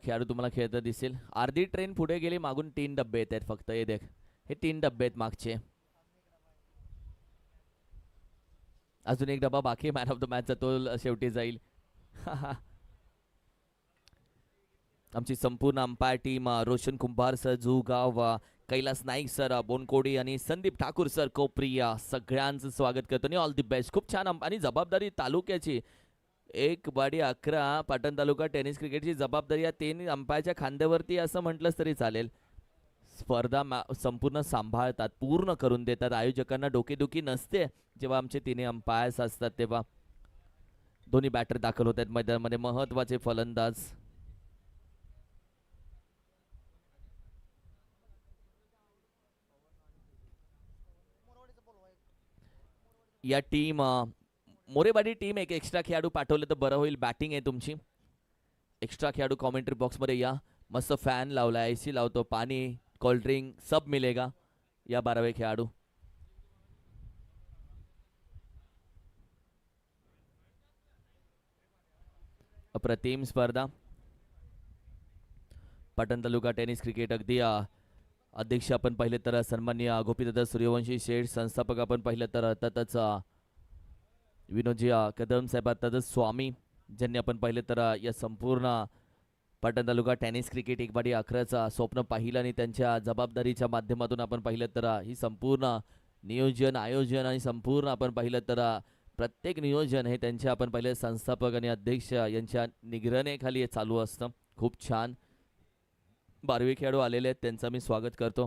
खेळाडू तुम्हाला खेळता दिसेल. अर्धी ट्रेन पुढे गेली, मागून 3 डब्बे येत आहेत फक्त. हे देख, हे 3 डब्बे आहेत मागचे. अजून एक डबा बाकी. मॅन ऑफ द मॅचचा तो शेवटी जाईल. आमची संपूर्ण अंपायर टीम, रोशन कुंभार सर, जुगाव, कैलास नाईक सर, बोनकोडी आणि संदीप ठाकूर सर, कोप्रिया, सगळ्यांचं स्वागत करतो आणि ऑल दी बेस्ट. खूप छान आणि जबाबदारी तालुक्याची. 1-11 पाटण तालुका टेनिस क्रिकेटची जबाबदारी या 3 अंपायरच्या खांद्यावरती असं म्हटलंच तरी चालेल. स्पर्धा संपूर्ण सांभाळतात, पूर्ण करून देतात. आयोजकांना डोकेदुखी नसते जेव्हा आमचे 3 अंपायर्स असतात तेव्हा. दोन्ही बॅटर दाखल होत आहेत मैदानामध्ये, महत्वाचे फलंदाज. या टीम मोरेवाडी टीम एक एक्स्ट्रा खेळाडू पाठवले तर बरं होईल. बॅटिंग आहे तुमची. एक्स्ट्रा खेळाडू कॉमेंट्री बॉक्समध्ये या. मस्त फॅन लावला, AC लावतो, पाणी, कोल्ड्रिंक सब मिलेगा. या 12वे खेळाडू. अप्रतिम स्पर्धा. पाटण तालुका टेनिस क्रिकेट अगदी अध्यक्ष आपण पाहिले तर सन्माननीय गोपीदादा सूर्यवंशी शेठ, संस्थापक आपण पाहिलं तर अर्थातच विनोदजी कदम साहेब, अर्थातच स्वामी, ज्यांनी आपण पाहिलं तर या संपूर्ण पाटण तालुका टेनिस क्रिकेट 1-11चा स्वप्न पाहिलं आणि त्यांच्या जबाबदारीच्या माध्यमातून आपण पाहिलं तर ही संपूर्ण नियोजन, आयोजन आणि संपूर्ण आपण पाहिलं तर प्रत्येक नियोजन हे त्यांच्या आपण पाहिलं संस्थापक आणि अध्यक्ष यांच्या निगराणीखाली चालू असतं. खूप छान. 12वे खेळाडू आलेले आहेत, त्यांचं मी स्वागत करतो.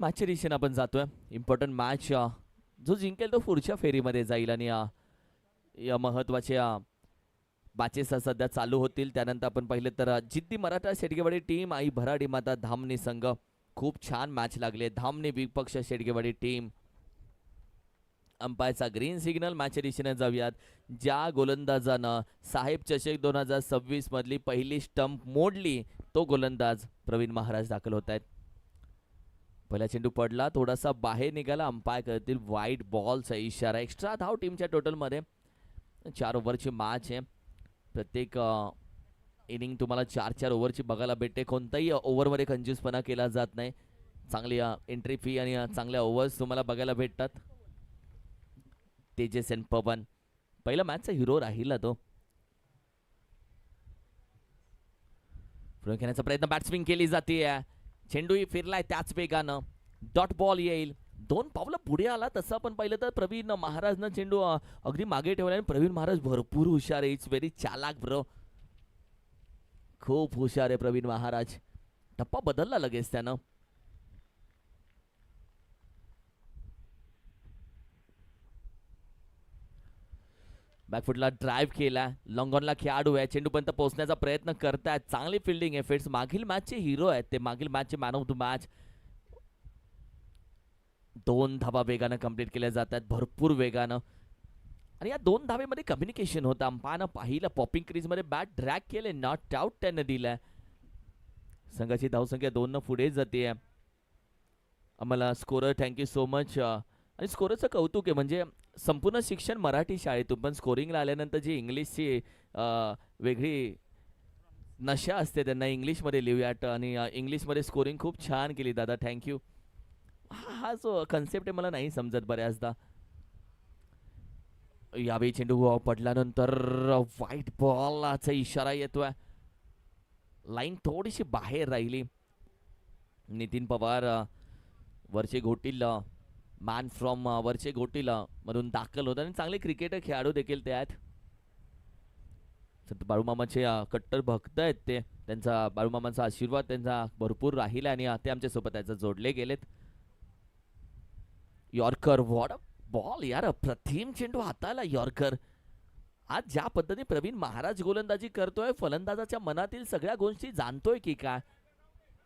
मॅचच्या दिशेने आपण जातोय. Important match. जो जिंकेल तो पुढच्या फेरीमध्ये जाईल आणि या महत्वाच्या मॅचेस सध्या चालू होतील. त्यानंतर आपण पाहिलं तर जिद्दी मराठा शेडगेवाडी टीम, आई भराडी माता धामणी संघ. खूप छान मॅच लागले. धामणी विपक्ष शेडगेवाडी टीम. अंपायरचा ग्रीन सिग्नल. मॅचच्या दिशेने जाऊयात. ज्या गोलंदाजानं साहेब चषक 2026 मधली पहिली स्टंप मोडली तो गोलंदाज प्रवीण महाराज दाखल होत आहेत. पहिला चेंडू पडला, थोडासा बाहेर निघाला. अंपायर करतील वाईट बॉलचा इशारा. एक्स्ट्रा धाव टीमच्या टोटलमध्ये. 4 ओव्हरची मॅच आहे. प्रत्येक इनिंग तुम्हाला 4-4 ओव्हरची बघायला भेटते. कोणताही ओव्हरमध्ये कंजूसपणा केला जात नाही. चांगली एंट्री फी आणि चांगल्या ओव्हर्स तुम्हाला बघायला भेटतात. तेजस एन पवन पहिला मॅचचा हिरो राहिला तो. पुढे घेण्याचा प्रयत्न, बॅट्समिंग केली जाते. चेंडूही फिरलाय त्याच वेगानं. डॉट बॉल येईल. 2 पावलं पुढे आला तसं आपण पाहिलं तर प्रवीण महाराजनं चेंडू अगदी मागे ठेवला. आणि प्रवीण महाराज भरपूर हुशार आहे. इट्स व्हेरी चालाक ब्रो. खूप हुशार आहे प्रवीण महाराज. टप्पा बदलला लगेच त्यानं. बॅकफुटला ड्राईव्ह केला. लॉंगॉनला खेळाडू आहे. चेंडूपर्यंत पोहोचण्याचा प्रयत्न करतायत. चांगली फिल्डिंग एफर्ट्स. मागील मॅचचे हिरो आहेत ते. मागील मॅचचे मॅन ऑफ द मॅच. 2 धावा वेगानं कंप्लीट केल्या जातात, भरपूर वेगानं. आणि या 2 धावेमध्ये कम्युनिकेशन होतं. अंपायरनं पाहिलं, पॉपिंग क्रीजमध्ये बॅट ड्रॅग केले, नॉट आउट त्यानं दिलाय. संघाची धावसंख्या 2 पुढे जाते. आम्हाला स्कोरर थँक्यू सो मच. आणि स्कोररचं कौतुक आहे. म्हणजे संपूर्ण शिक्षण मराठी शाळेतून, पण स्कोरिंगला आल्यानंतर जी इंग्लिशची वेगळी नशा असते, त्यांना इंग्लिशमध्ये लिहूयात आणि इंग्लिशमध्ये स्कोरिंग खूप छान केली दादा, थँक्यू. हा जो कन्सेप्ट आहे मला नाही समजत बऱ्याचदा. यावेळी चेंडू पडल्यानंतर व्हाईट बॉलचा इशारा येतोय. लाईन थोडीशी बाहेर राहिली. नितीन पवार वरचे घोटील मॅन फ्रॉम वरचे घोटील मधून दाखल होत आणि चांगले क्रिकेटर खेळाडू देखील त्यात. बाळूमामाचे कट्टर भक्त आहेत ते. त्यांचा बाळूमामाचा आशीर्वाद त्यांचा भरपूर राहिला आणि ते आमच्या सोबत त्याचा जोडले गेलेत. यॉर्कर, व्हॉट अ बॉल यार. अप्रतिम चेंडू हाताला यॉर्कर. आज ज्या पद्धतीने प्रवीण महाराज गोलंदाजी करतोय, फलंदाजाच्या मनातील सगळ्या गोष्टी जाणतोय की काय.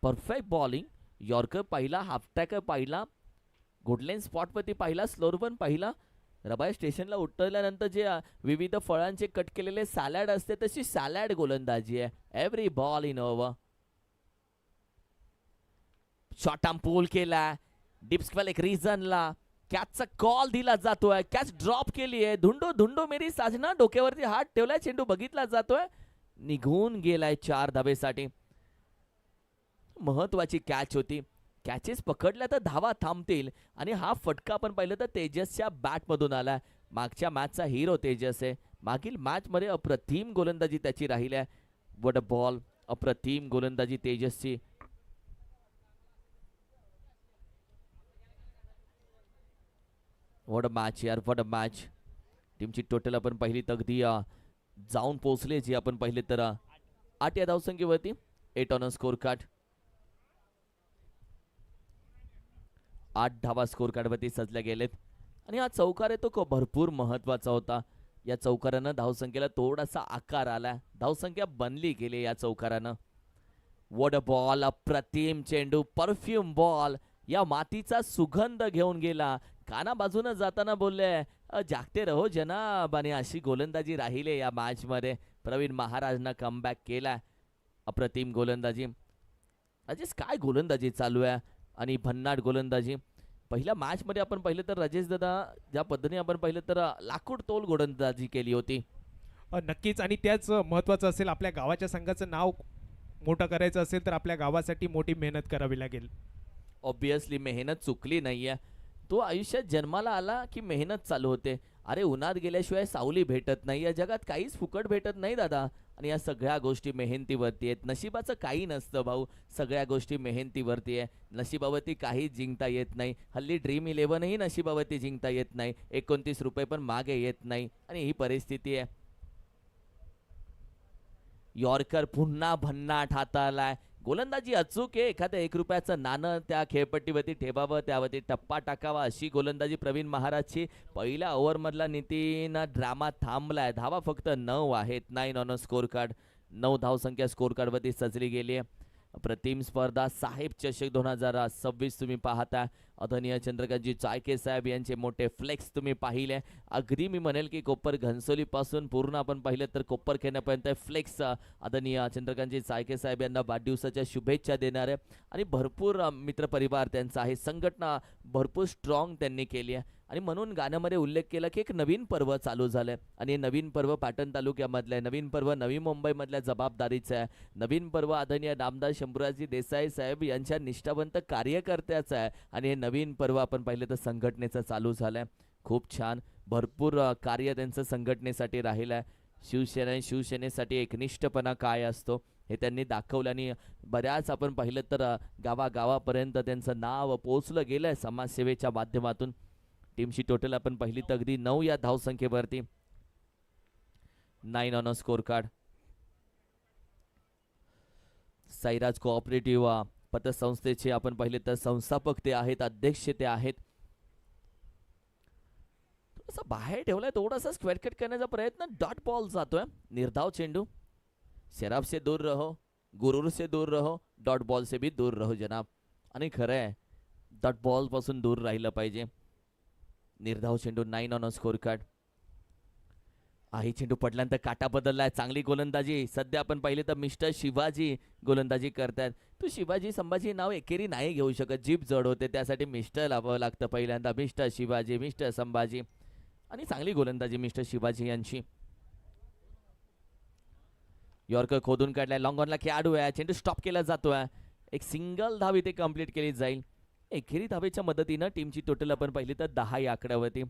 Perfect bowling. यॉर्कर पाहिला, हाफ टॅकर पाहिला, गुडलेन स्पॉटवरती पाहिला, स्लोअर पण पाहिला. रबाय स्टेशनला उतरल्यानंतर जे विविध फळांचे कट केलेले सॅलड असते तशी सॅलड गोलंदाजी आहे. Every ball in over. Short arm pull केला. डिप स्क्वेल एक रिझनला. कॅचचा कॉल दिला जातोय. कॅच ड्रॉप केली आहे. धुंडो धुंडो मेरी साजना, डोक्यावरती हात ठेवलाय. चेंडू बघितला जातोय, निघून गेलाय 4 धावेसाठी. महत्वाची कॅच होती. कॅचेस पकडल्या तर धावा थांबतील. आणि हा फटका आपण पाहिलं तर तेजसच्या बॅट मधून आला. मागच्या मॅचचा हिरो तेजस आहे. मागील मॅच मध्ये अप्रतिम गोलंदाजी त्याची राहिली आहे. व्हाट अ बॉल, अप्रतिम गोलंदाजी तेजसची. व्हाट अ मॅच यार, व्हाट अ मॅच. टीमची टोटल आपण पहिली तगदी जाऊन पोहोचले, जी आपण पाहिले तर 8 या धावसंख्येवरती. 8 ऑन स्कोर कार्ड. 8 धावा स्कोर कार्डवरती सजल्या गेलेत. आणि हा चौकार आहे तो भरपूर महत्वाचा होता. या चौकारानं धावसंख्येला थोडासा आकार आला. धावसंख्या बनली गेली या चौकारानं. व्हाट अ बॉल, अप्रतिम चेंडू, परफ्यूम बॉल. या मातीचा सुगंध घेऊन गेला. काना बाजूनं जाताना बोलले जागते रहो जनाब. आणि अशी गोलंदाजी राहिली या मॅच मध्ये. प्रवीण महाराजनं कमबॅक केला. अप्रतिम गोलंदाजी. राजेश काय गोलंदाजी चालू आहे, आणि भन्नाट गोलंदाजी. पहिल्या मॅच मध्ये आपण पाहिलं तर राजेश दादा ज्या पद्धतीने आपण पाहिलं तर लाकूड तोल गोलंदाजी केली होती. नक्कीच. आणि त्याच महत्त्वाचं असेल, आपल्या गावाच्या संघाचं नाव मोठं करायचं असेल तर आपल्या गावासाठी मोठी मेहनत करावी लागेल. ऑब्विसली मेहनत चुकली नाहीये. तो आयुष्यात जन्माला आला की मेहनत चालू होते. अरे उन्हात गेल्याशिवाय सावली भेटत नाही. या जगात काहीच फुकट भेटत नाही दादा. आणि या सगळ्या गोष्टी मेहनतीवरती आहेत. नशिबाचं काही नसतं भाऊ. सगळ्या गोष्टी मेहनतीवरती आहे. नशिबावरती काहीच जिंकता येत नाही. हल्ली ड्रीम 11ही नशिबावरती जिंकता येत नाही. 29 रुपये पण मागे येत नाही. आणि ही परिस्थिती आहे. यॉर्कर पुन्हा भन्नाट हाताळलाय. गोलंदाजी अचूक आहे. एखाद्या 1 रुपयाचं नाणं त्या खेळपट्टीवरती ठेवावं, त्यावरती टप्पा टाकावा, अशी गोलंदाजी प्रवीण महाराजची. पहिल्या ओव्हरमधला नितीन ड्रामा थांबलाय. धावा फक्त 9 आहेत. 9 ऑन स्कोर कार्ड. 9 धावसंख्या स्कोर कार्डवरती सजली गेली आहे. प्रतिम स्पर्धा साहेब चषक 2026 तुम्ही पाहता. आदरणीय चंद्रकांतजी चायके साहेब यांचे मोठे फ्लेक्स तुम्ही पाहिले. अगदी मी म्हणेल की कोप्पर घनसोली पासून पूर्ण आपण पाहिलं तर कोप्पर खेळण्यापर्यंत फ्लेक्स आदरणीय चंद्रकांतजी चायके साहेब यांना वाढदिवसाच्या शुभेच्छा देणार आहे. आणि भरपूर मित्रपरिवार त्यांचा आहे. संघटना भरपूर स्ट्रॉंग त्यांनी केली आहे. आणि म्हणून गाण्यामध्ये उल्लेख केला की एक नवीन पर्व चालू झालंय. आणि हे नवीन पर्व पाटण तालुक्यामधलं आहे. नवीन पर्व नवी मुंबईमधल्या जबाबदारीचं आहे. नवीन पर्व आदरणीय नामदार शंभूराजी देसाई साहेब यांच्या निष्ठावंत कार्यकर्त्याचं आहे. आणि हे नवीन पर्व आपण पाहिलं तर संघटनेचं चालू झालंय. खूप छान. भरपूर कार्य त्यांचं संघटनेसाठी राहिलं आहे. शिवसेनेसाठी एकनिष्ठपणा काय असतो हे त्यांनी दाखवलं. आणि बऱ्याच आपण पाहिलं तर गावागावापर्यंत त्यांचं नाव पोचलं गेलं आहे समाजसेवेच्या माध्यमातून. टीमची टोटल आपण पहिली तर अगदी 9 या धावसंख्येवरती. 9 on score card. Sairaj cooperative पतसंस्थेचे आपण पाहिले तर संस्थापक ते आहेत, अध्यक्ष ते आहेत. थोडासा बाहेर ठेवलाय, थोडासा स्क्वेअर कट करण्याचा प्रयत्न. डॉट बॉल जातोय. निर्धाव चेंडू. शराब से दूर रहो, गुरूर से दूर रहो, डॉट बॉल से भी दूर रहो जनाब. आणि खरं आहे डॉट बॉल पासून दूर राहिलं पाहिजे. निर्धाव चेंडू. 9 ऑन स्कोर कार्ड. आहे चेंडू पडल्यानंतर काटा बदललाय. चांगली गोलंदाजी. सध्या आपण पाहिले तर मिस्टर शिवाजी गोलंदाजी करतात. तू शिवाजी संभाजी नाव एकेरी नाही घेऊ शकत, जीभ जड होते, त्यासाठी मिस्टर लावावं लागतं पहिल्यांदा. Mister Shivaji, mister Sambhaji. आणि चांगली गोलंदाजी मिस्टर शिवाजी यांची. यॉर्कर खोदून काढलाय. लॉंग ऑनला खेळाडू आहे. चेंडू स्टॉप केला जातोय. एक सिंगल धाव इथे कंप्लीट केली जाईल. एकेरी धावेच्या मदतीनं टीमची टोटल आपण पाहिली तर 10 या आकड्यावरती.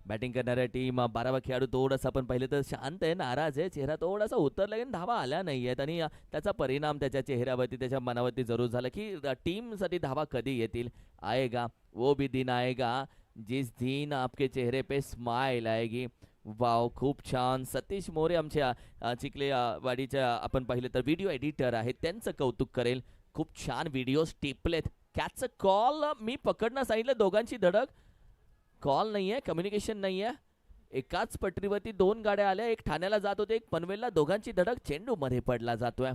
बॅटिंग करणाऱ्या टीम 12वा खेळाडू थोडासा आपण पाहिलं तर शांत आहे, नाराज आहे. चेहरा थोडासा उतरला की धावा आल्या नाही आहेत. आणि त्याचा परिणाम त्याच्या चेहऱ्यावरती, त्याच्या मनावरती जरूर झाला की टीमसाठी धावा कधी येतील. आएगा वो भी दिन आएगा जिस दिन आपके चेहरे पे स्माइल आएगी. वाव, खूप छान. सतीश मोरे आमच्या चिखले वाडीच्या आपण पाहिलं तर व्हिडिओ एडिटर आहेत, त्यांचं कौतुक करेल. खूप छान व्हिडिओज टिपलेत. कॅचचं कॉल मी पकडणं सांगितलं. दोघांची धडक. कॉल नाही आहे, कम्युनिकेशन नाही आहे. एकाच पटरीवरती 2 गाड्या आल्या. एक ठाण्याला जात होते, एक पनवेलला. दोघांची धडक. चेंडू मध्ये पडला जातोय.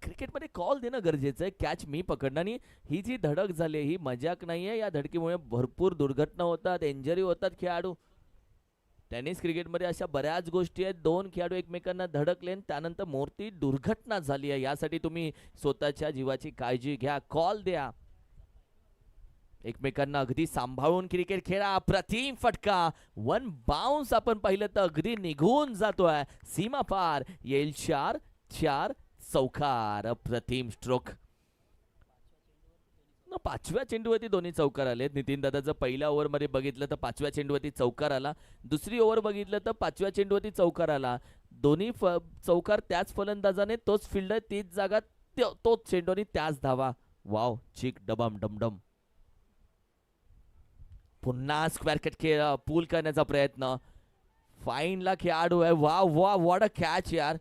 क्रिकेटमध्ये कॉल देणं गरजेचं आहे. कॅच मी पकडणं. आणि ही जी धडक झाली ही मजाक नाही आहे. या धडकीमुळे भरपूर दुर्घटना होतात, इंजरी होतात खेळाडू. टेनिस क्रिकेटमध्ये अशा बऱ्याच गोष्टी आहेत. 2 खेळाडू एकमेकांना धडकले, त्यानंतर मोठी दुर्घटना झाली आहे. यासाठी तुम्ही स्वतःच्या जीवाची काळजी घ्या. कॉल द्या. एकमेकांना अगदी सांभाळून क्रिकेट खेळा. अप्रतिम फटका. वन बाउन्स आपण पाहिलं तर अगदी निघून जातोय सीमा पार. येईल 4-4 चौकार. अप्रतिम स्ट्रोक. पाचव्या चेंडूवरती दोन्ही चौकार आलेत. नितीन दादाचं पहिल्या ओव्हरमध्ये बघितलं तर पाचव्या चेंडूवरती चौकार आला. दुसरी ओव्हर बघितलं तर पाचव्या चेंडूवरती चौकार आला. दोन्ही चौकार त्याच फलंदाजाने, तोच फिल्डर, तीच जागा, तोच चेंडू आणि त्याच धावा. वाव, चिक डबम डमडम. पुन्हा स्क्वेअर कट खेळ पूल करण्याचा प्रयत्न. फाईनला खेळाडू आहे. वा वा, व्हॉट अ कॅच यार.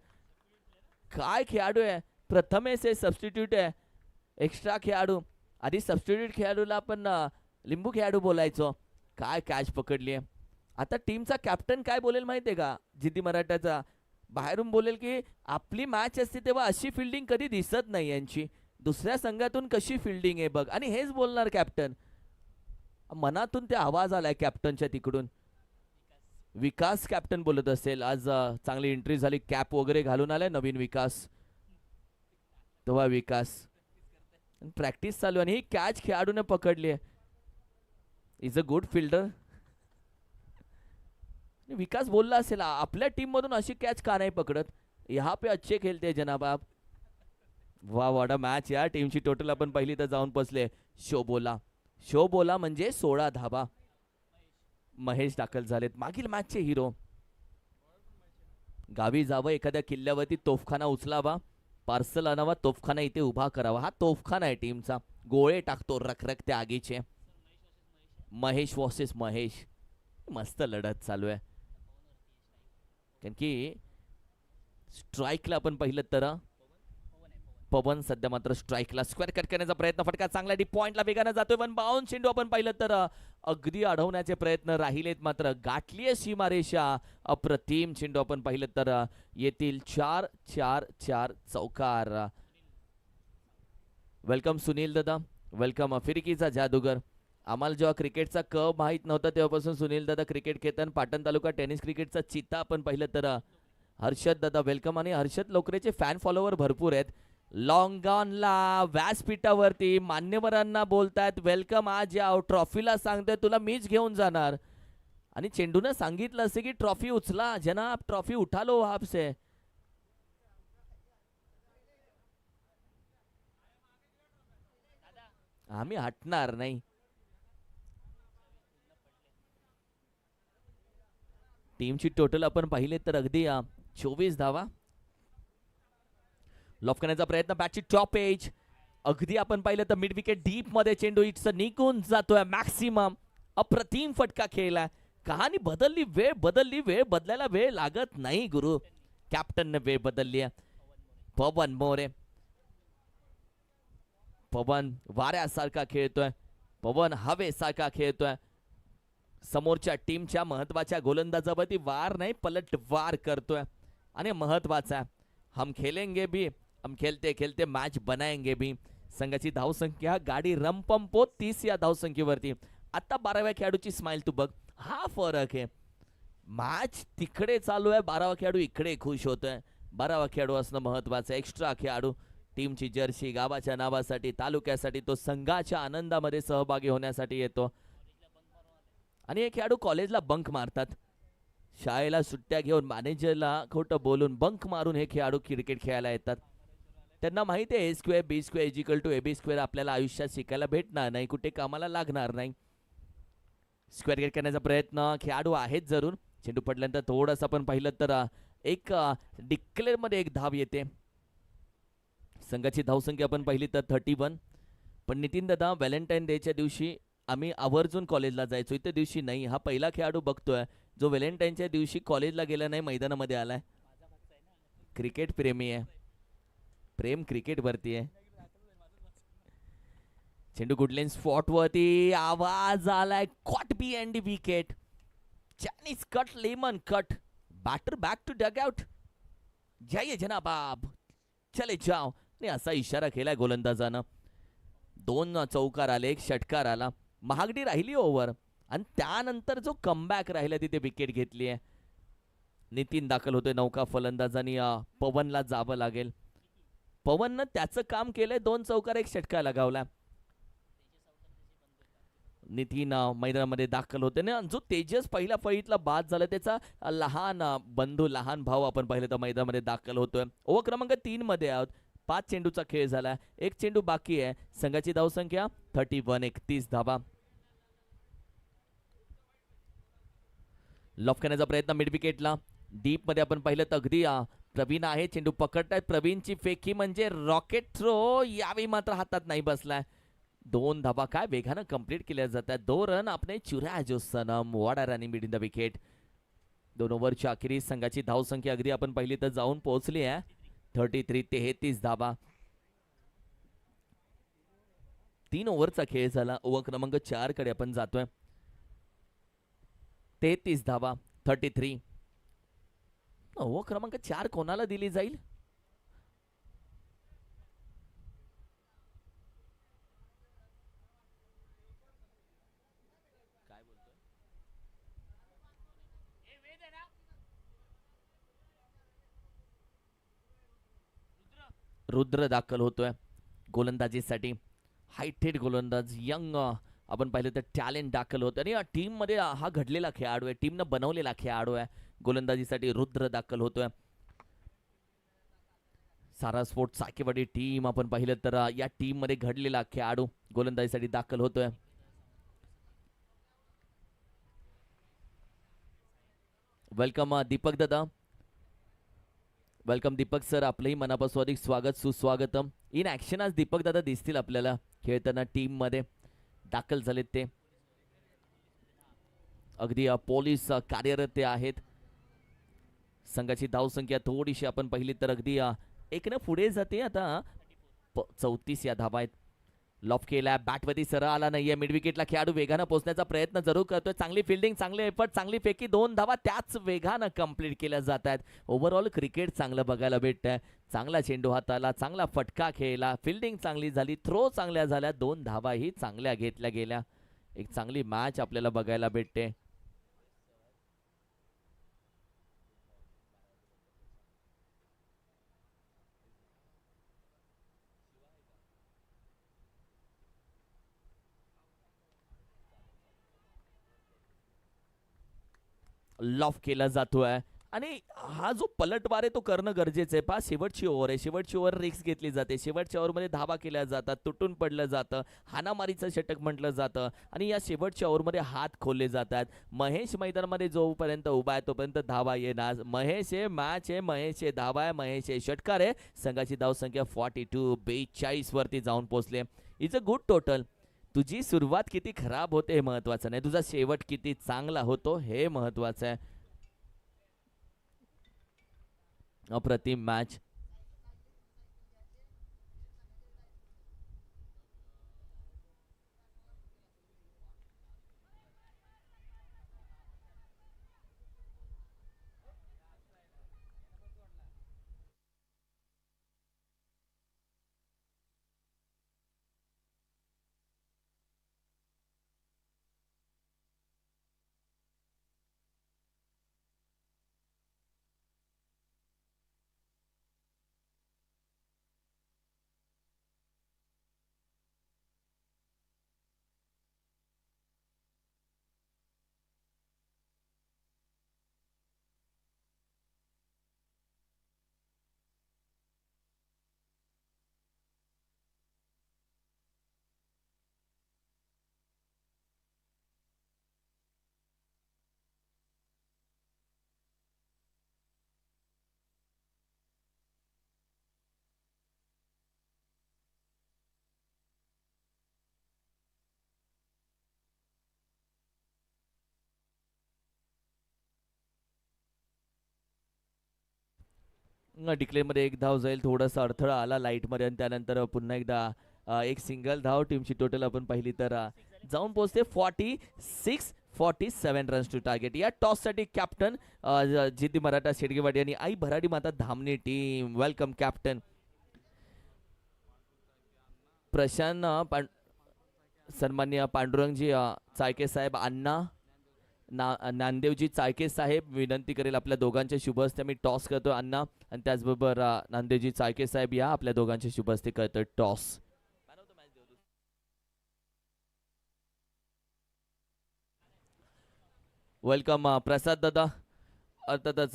काय खेळाडू आहे. प्रथमेश आहे, सबस्टिट्यूट आहे, एक्स्ट्रा खेळाडू. आधी सबस्टिट्यूट खेळाडूला आपण लिंबू खेळाडू बोलायचो. काय कॅच पकडली आहे. आता टीमचा कॅप्टन काय बोलेल माहितीये का, जिद्दी मराठाचा, बाहेरून बोलेल की आपली मॅच असते तेव्हा अशी फिल्डिंग कधी दिसत नाही यांची, दुसऱ्या संघातून कशी फिल्डिंग आहे बघ. आणि हेच बोलणार कॅप्टन. मनातून ते आवाज आलाय कॅप्टनच्या तिकडून. विकास कॅप्टन बोलत असेल. आज चांगली एंट्री झाली, कॅप वगैरे घालून आलाय नवीन विकास. तेव्हा विकास प्रॅक्टिस चालू आणि ही कॅच खेळाडूने पकडली आहे. Is a good fielder. Vikas बोलला असेल आपल्या टीम मधून अशी कॅच का नाही पकडत, यहाँ पे अच्छे खेळते जनाब आप. वा, वॉट अ मॅच या. टीमची टोटल आपण पहिली तर जाऊन पोचले. शो बोला म्हणजे 16 धाबा. महेश दाखल झालेत, मागील मॅचचे हिरो. गावी जावं, एखाद्या किल्ल्यावरती तोफखाना उचलावा, पार्सल आणावा, तोफखाना इथे उभा करावा. हा तोफखाना आहे टीमचा. गोळे टाकतो रखरखते आगीचे. महेश वर्सेस महेश. मस्त लढत चालू आहे. कारण की स्ट्राईकला आपण पाहिलं तर पवन सध्या मात्र स्ट्राईकला. स्क्वेअर कट करण्याचा प्रयत्न, फटका चांगला डीप पॉइंटला वेगाने जातोय. पण बाउन चेंडू आपण पाहिलं तर अगदी अडवण्याचे प्रयत्न राहिलेत, मात्र गाठलीय सीमारेषा. अप्रतिम चेंडू आपण पाहिलं तर येतील 4-4-4 चौकार. वेलकम सुनील दादा, वेलकम फिरकीचा जादूगर. आम्हाला जेव्हा क्रिकेटचा क माहीत नव्हता तेव्हापासून सुनील दादा क्रिकेट खेळताना पाटण तालुका टेनिस क्रिकेटचा चित्ता आपण पाहिलं तर हर्षद दादा वेलकम. आणि हर्षद लोकरेचे फॅन फॉलोवर भरपूर आहेत. लॉंगॉनला व्यासपीठावरती मान्यवरांना बोलतायत वेलकम, आज याव. ट्रॉफीला सांगतोय तुला मीच घेऊन जाणार. आणि चेंडूनं सांगितलं असे की ट्रॉफी उचला जनाब, ट्रॉफी उठा लो आपसे. आम्ही हटणार नाही. टीमची टोटल आपण पाहिले तर अगदी 24 धावा. लॉफ करण्याचा प्रयत्न, बॅटची टॉप एज. अगदी आपण पाहिलं तर मिड विकेट डीप मध्ये चेंडू इट्स निघून जातोय. मॅक्सिमम. अप्रतिम फटका खेळला. कहाणी बदलली, वेळ बदलली. वेळ बदलायला वेळ लागत नाही गुरु. कॅप्टनने वेळ बदलली आहे. पवन मोरे. पवन वाऱ्यासारखा खेळतोय. पवन हवेसारखा खेळतोय. समोरच्या टीमच्या महत्वाच्या गोलंदाजावरती वार नाही पलट वार करतोय. आणि महत्वाचा, हम खेलेंगे भी, हम खेलते खेलते मॅच बनाएंगे भी. संघाची धावसंख्या गाडी रमपंपो 30 या धावसंख्येवरती. आता 12व्या खेळाडूची स्माइल तू बघ, हा फरक आहे. मॅच तिकडे चालू आहे, 12वा खेळाडू इकडे खुश होतोय. 12वा खेळाडू असणं महत्वाचं. एक्स्ट्रा खेळाडू टीमची जर्सी गावाच्या नावासाठी, तालुक्यासाठी, तो संघाच्या आनंदामध्ये सहभागी होण्यासाठी येतो. आणि हे खेळाडू कॉलेजला बंक मारतात, शाळेला सुट्ट्या घेऊन मॅनेजरला खोटं बोलून बंक मारून हे खेळाडू क्रिकेट खेळायला येतात. त्यांना माहिती आहे A² B² = AB². आपल्याला आयुष्यात शिकायला भेटणार नाही, कुठे कामाला लागणार नाही. स्क्वेअर गेट करण्याचा प्रयत्न, खेळाडू आहेत जरूर. चेंडू पडल्यानंतर थोडंसं आपण पाहिलं तर एक डिक्लेअर मध्ये एक धाव येते. संघाची धावसंख्या आपण पाहिली तर 31. पण नितीन दादा, व्हॅलेंटाईन डेच्या दिवशी आम्ही आवर्जून कॉलेजला जायचो, इतर दिवशी नाही. हा पहिला खेळाडू बघतोय जो व्हॅलेंटाईनच्या दिवशी कॉलेजला गेला नाही, मैदानामध्ये आलाय. क्रिकेट प्रेमी आहे, प्रेम क्रिकेट वरती आहे. चेंडू गुडलेन स्पॉट वरती, आवाज आलाय. Caught behind wicket. Chinese cut, lemon cut. Batter back to dugout. जाइए जनाब आप, चले जाओ. नाही असा इशारा केलाय गोलंदाजानं. 2 चौकार आले, 1 षटकार आला. महागडी राहिली ओव्हर. आणि त्यानंतर जो कमबॅक राहिला तिथे विकेट घेतली आहे. नितीन दाखल होतोय नौका फलंदाजांनी. पवनला जावं लागेल. पवननं त्याचं काम केलंय. 2 चौकार 1 षटकार लगावला. नितीन मैदानामध्ये दाखल होते ना. जो तेजस पहिल्या फळीतला बाद झाला त्याचा लहान बंधू लहान भाऊ आपण पाहिलं तर मैदानामध्ये दाखल होतोय. ओव्हर क्रमांक 3 मध्ये आहोत. 5 चेंडूचा खेळ झाला. एक चेंडू बाकी आहे. संघाची धावसंख्या 31, 31 धावा. लॉफ करण्याचा प्रयत्न मिड विकेटला. डीप मध्ये आपण पाहिलं तर अगदी प्रवीण आहे. चेंडू पकडतायत. प्रवीणची फेकी म्हणजे रॉकेट थ्रो. यावेळी मात्र हातात नाही बसलाय. 2 धावा काय वेगानं कंप्लीट केल्या जातात. 2 रन आपले चुरा जो सनम what are running mid in the wicket. 2 ओव्हरच्या अखेरीस संघाची धावसंख्या अगदी आपण पाहिली तर जाऊन पोहोचली आहे 33, 33 धावा. 3 ओव्हरचा खेळ झाला. ओव्हर क्रमांक 4 कडे आपण जातोय. 33 धावा. 33. ओव्हर क्रमांक 4 कोणाला दिली जाईल? रुद्र दाखल होतोय गोलंदाजीसाठी. हायटेड गोलंदाज यंग आपण पाहिलं तर टॅलेंट दाखल होतं आणि टीम मध्ये हा घडलेला खेळाडू आहे. टीमनं बनवलेला खेळाडू आहे. गोलंदाजीसाठी रुद्र दाखल होतोय. सारा स्पोर्ट साकेवाडी टीम आपण पाहिलं तर या टीम मध्ये घडलेला खेळाडू गोलंदाजीसाठी दाखल होतोय. वेलकम दीपक दादा. Welcome Deepak sir. आपलंही मनापासून अधिक स्वागत सुस्वागतम. इन ऍक्शन आज दीपक दादा दिसतील आपल्याला खेळताना. टीम मध्ये दाखल झालेत ते. अगदी पोलीस कार्यरत ते आहेत. संघाची धावसंख्या थोडीशी आपण पाहिली तर अगदी एकनं पुढे जाते. आता 34 या धावा आहेत. लॉफ केला. बॅटवरती सरळ आला नाहीये. मिड विकेटला खेळाडू वेगानं पोहोचण्याचा प्रयत्न जरूर करतोय. चांगली फिल्डिंग, चांगले एफर्ट, चांगली फेकी. 2 धावा त्याच वेगानं कंप्लीट केल्या जात आहेत. ओव्हरऑल क्रिकेट चांगलं बघायला भेटतंय. चांगला चेंडू हाताला, चांगला फटका खेळला, फिल्डिंग चांगली झाली, थ्रो चांगल्या झाल्या, 2 धावाही चांगल्या घेतल्या गेल्या. एक चांगली मॅच आपल्याला बघायला भेटते. लॉफ केला जातोय आणि हा जो पलटवार आहे तो करणं गरजेचं आहे. पहा शेवटची ओव्हर आहे. शेवटची ओव्हर रिस्क घेतली जाते. शेवटच्या ओव्हरमध्ये धावा केल्या जातात. तुटून पडलं जातं. हाणामारीचं षटक म्हटलं जातं आणि या शेवटच्या ओव्हरमध्ये हात खोलले जातात. महेश मैदानामध्ये जोपर्यंत उभा आहे तोपर्यंत धावा येणार. महेश आहे, मॅच आहे, महेश आहे, धावा आहे, महेश आहे, षटकार आहे. संघाची धावसंख्या 42 वरती जाऊन पोहोचले. It's a good total. तुझी सुरुवात किती खराब होते हे महत्वाचं नाही. तुझा शेवट किती चांगला होतो हे महत्वाचं आहे. अप्रतिम मॅच. डिक्लेअर मध्ये एक धाव जाईल. थोडासा अडथळा आला लाईट मध्ये आणि त्यानंतर पुन्हा एकदा एक सिंगल धाव. टीमची टोटल आपण पाहिली तर जाऊन पोहोचते 47 रन्स टू टार्गेट. या टॉस साठी कॅप्टन जिद्दी मराठा शेडगेवाडी आणि आई भराडी माता Dhamane team. Welcome captain. Prashant सन्मान्य पांडुरंगजी चाळके साहेब, अण्णा नामदेवजी चाळके साहेब विनंती करेल आपल्या दोघांच्या शुभ हस्ते मी टॉस करतो अण्णा. आणि त्याचबरोबर नामदेवजी चाळके साहेब या आपल्या दोघांच्या शुभ हस्ते करतो टॉस. वेलकम प्रसाद दादा. अर्थातच